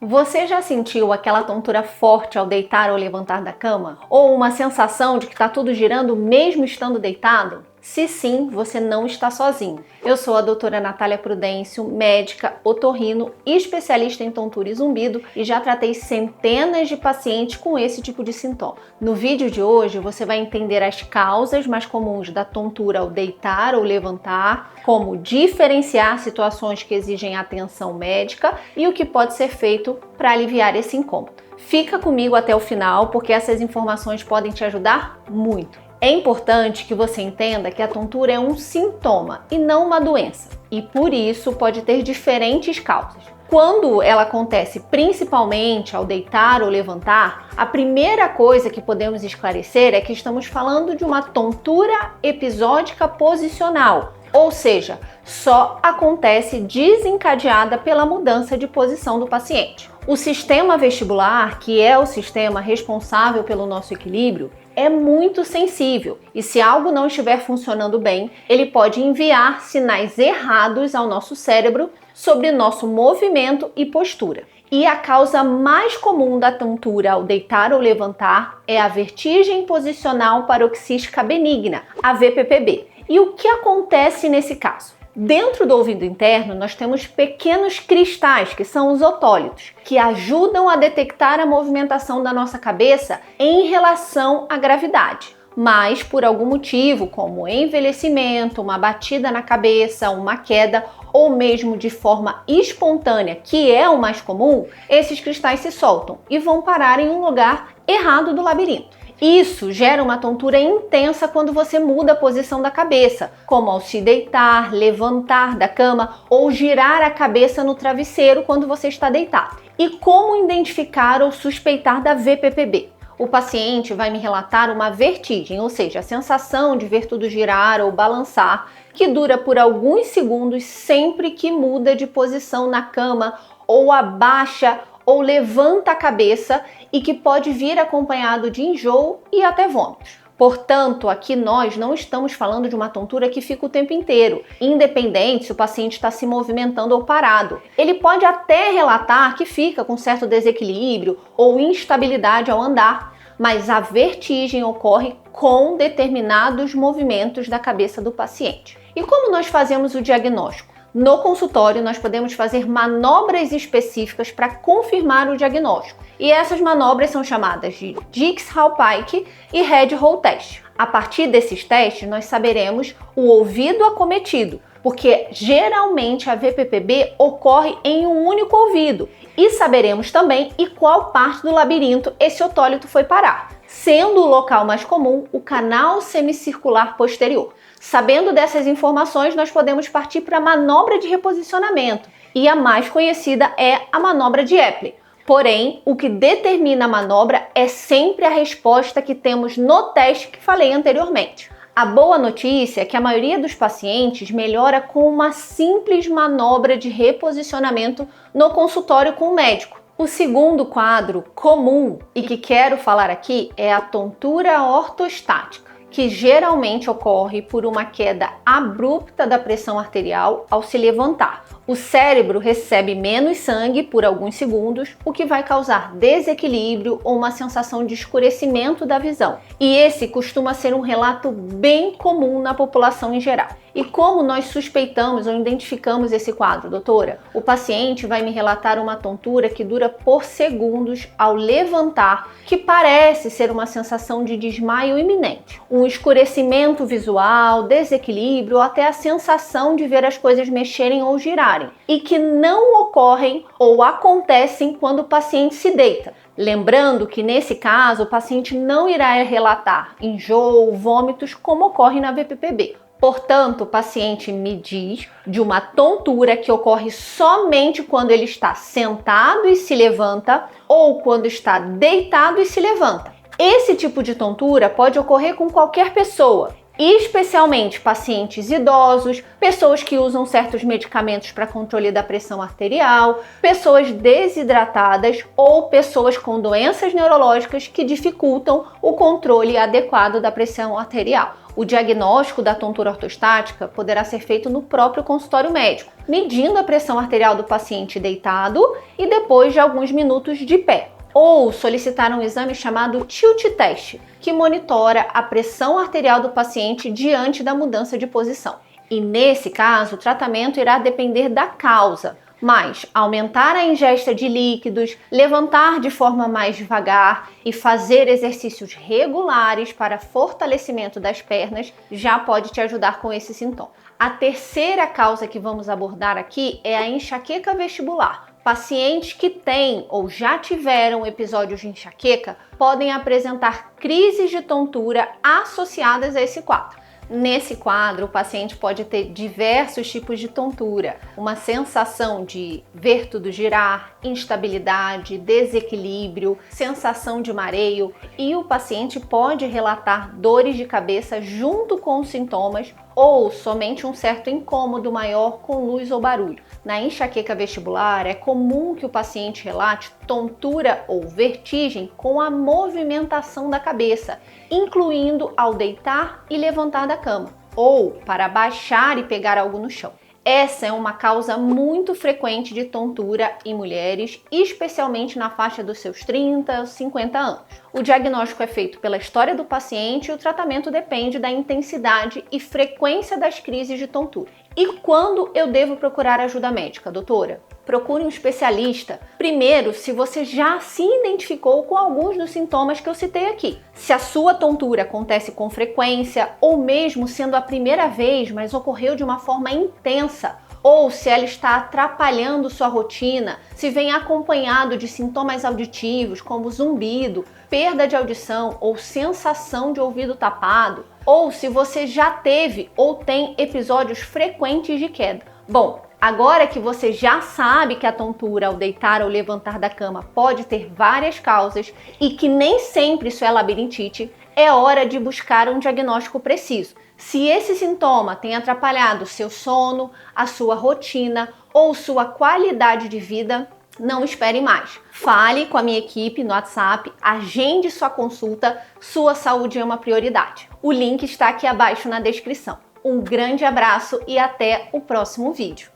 Você já sentiu aquela tontura forte ao deitar ou levantar da cama? Ou uma sensação de que está tudo girando mesmo estando deitado? Se sim, você não está sozinho. Eu sou a doutora Natália Prudêncio, médica, otorrino e especialista em tontura e zumbido e já tratei centenas de pacientes com esse tipo de sintoma. No vídeo de hoje você vai entender as causas mais comuns da tontura ao deitar ou levantar, como diferenciar situações que exigem atenção médica e o que pode ser feito para aliviar esse incômodo. Fica comigo até o final porque essas informações podem te ajudar muito. É importante que você entenda que a tontura é um sintoma e não uma doença, e por isso pode ter diferentes causas. Quando ela acontece principalmente ao deitar ou levantar, a primeira coisa que podemos esclarecer é que estamos falando de uma tontura episódica posicional, ou seja, só acontece desencadeada pela mudança de posição do paciente. O sistema vestibular, que é o sistema responsável pelo nosso equilíbrio, é muito sensível e se algo não estiver funcionando bem, ele pode enviar sinais errados ao nosso cérebro sobre nosso movimento e postura. E a causa mais comum da tontura ao deitar ou levantar é a vertigem posicional paroxística benigna, a VPPB. E o que acontece nesse caso? Dentro do ouvido interno, nós temos pequenos cristais, que são os otólitos, que ajudam a detectar a movimentação da nossa cabeça em relação à gravidade. Mas, por algum motivo, como envelhecimento, uma batida na cabeça, uma queda, ou mesmo de forma espontânea, que é o mais comum, esses cristais se soltam e vão parar em um lugar errado do labirinto. Isso gera uma tontura intensa quando você muda a posição da cabeça, como ao se deitar, levantar da cama ou girar a cabeça no travesseiro quando você está deitado. E como identificar ou suspeitar da VPPB? O paciente vai me relatar uma vertigem, ou seja, a sensação de ver tudo girar ou balançar, que dura por alguns segundos sempre que muda de posição na cama ou abaixa ou levanta a cabeça e que pode vir acompanhado de enjoo e até vômitos. Portanto, aqui nós não estamos falando de uma tontura que fica o tempo inteiro, independente se o paciente está se movimentando ou parado. Ele pode até relatar que fica com certo desequilíbrio ou instabilidade ao andar, mas a vertigem ocorre com determinados movimentos da cabeça do paciente. E como nós fazemos o diagnóstico? No consultório, nós podemos fazer manobras específicas para confirmar o diagnóstico. E essas manobras são chamadas de Dix-Hallpike e Head-Roll Test. A partir desses testes, nós saberemos o ouvido acometido, porque geralmente a VPPB ocorre em um único ouvido. E saberemos também em qual parte do labirinto esse otólito foi parar, sendo o local mais comum o canal semicircular posterior. Sabendo dessas informações, nós podemos partir para a manobra de reposicionamento, e a mais conhecida é a manobra de Epley. Porém, o que determina a manobra é sempre a resposta que temos no teste que falei anteriormente. A boa notícia é que a maioria dos pacientes melhora com uma simples manobra de reposicionamento no consultório com o médico. O segundo quadro comum e que quero falar aqui é a tontura ortostática, que geralmente ocorre por uma queda abrupta da pressão arterial ao se levantar. O cérebro recebe menos sangue por alguns segundos, o que vai causar desequilíbrio ou uma sensação de escurecimento da visão. E esse costuma ser um relato bem comum na população em geral. E como nós suspeitamos ou identificamos esse quadro, doutora? O paciente vai me relatar uma tontura que dura por segundos ao levantar, que parece ser uma sensação de desmaio iminente. Um escurecimento visual, desequilíbrio ou até a sensação de ver as coisas mexerem ou girarem, e que não ocorrem ou acontecem quando o paciente se deita. Lembrando que nesse caso o paciente não irá relatar enjoo, vômitos como ocorre na VPPB. Portanto, o paciente me diz de uma tontura que ocorre somente quando ele está sentado e se levanta ou quando está deitado e se levanta. Esse tipo de tontura pode ocorrer com qualquer pessoa, especialmente pacientes idosos, pessoas que usam certos medicamentos para controle da pressão arterial, pessoas desidratadas ou pessoas com doenças neurológicas que dificultam o controle adequado da pressão arterial. O diagnóstico da tontura ortostática poderá ser feito no próprio consultório médico, medindo a pressão arterial do paciente deitado e depois de alguns minutos de pé. Ou solicitar um exame chamado tilt test, que monitora a pressão arterial do paciente diante da mudança de posição. E nesse caso, o tratamento irá depender da causa, mas aumentar a ingesta de líquidos, levantar de forma mais devagar e fazer exercícios regulares para fortalecimento das pernas já pode te ajudar com esse sintoma. A terceira causa que vamos abordar aqui é a enxaqueca vestibular. Pacientes que têm ou já tiveram episódios de enxaqueca podem apresentar crises de tontura associadas a esse quadro. Nesse quadro, o paciente pode ter diversos tipos de tontura, uma sensação de ver tudo girar, instabilidade, desequilíbrio, sensação de mareio, e o paciente pode relatar dores de cabeça junto com os sintomas ou somente um certo incômodo maior com luz ou barulho. Na enxaqueca vestibular, é comum que o paciente relate tontura ou vertigem com a movimentação da cabeça, incluindo ao deitar e levantar da cama, ou para baixar e pegar algo no chão. Essa é uma causa muito frequente de tontura em mulheres, especialmente na faixa dos seus 30 ou 50 anos. O diagnóstico é feito pela história do paciente e o tratamento depende da intensidade e frequência das crises de tontura. E quando eu devo procurar ajuda médica, doutora? Procure um especialista. Primeiro, se você já se identificou com alguns dos sintomas que eu citei aqui. Se a sua tontura acontece com frequência ou mesmo sendo a primeira vez, mas ocorreu de uma forma intensa, ou se ela está atrapalhando sua rotina, se vem acompanhado de sintomas auditivos como zumbido, perda de audição ou sensação de ouvido tapado, ou se você já teve ou tem episódios frequentes de queda. Bom, agora que você já sabe que a tontura ao deitar ou levantar da cama pode ter várias causas e que nem sempre isso é labirintite, é hora de buscar um diagnóstico preciso. Se esse sintoma tem atrapalhado seu sono, a sua rotina ou sua qualidade de vida, não espere mais. Fale com a minha equipe no WhatsApp, agende sua consulta, sua saúde é uma prioridade. O link está aqui abaixo na descrição. Um grande abraço e até o próximo vídeo.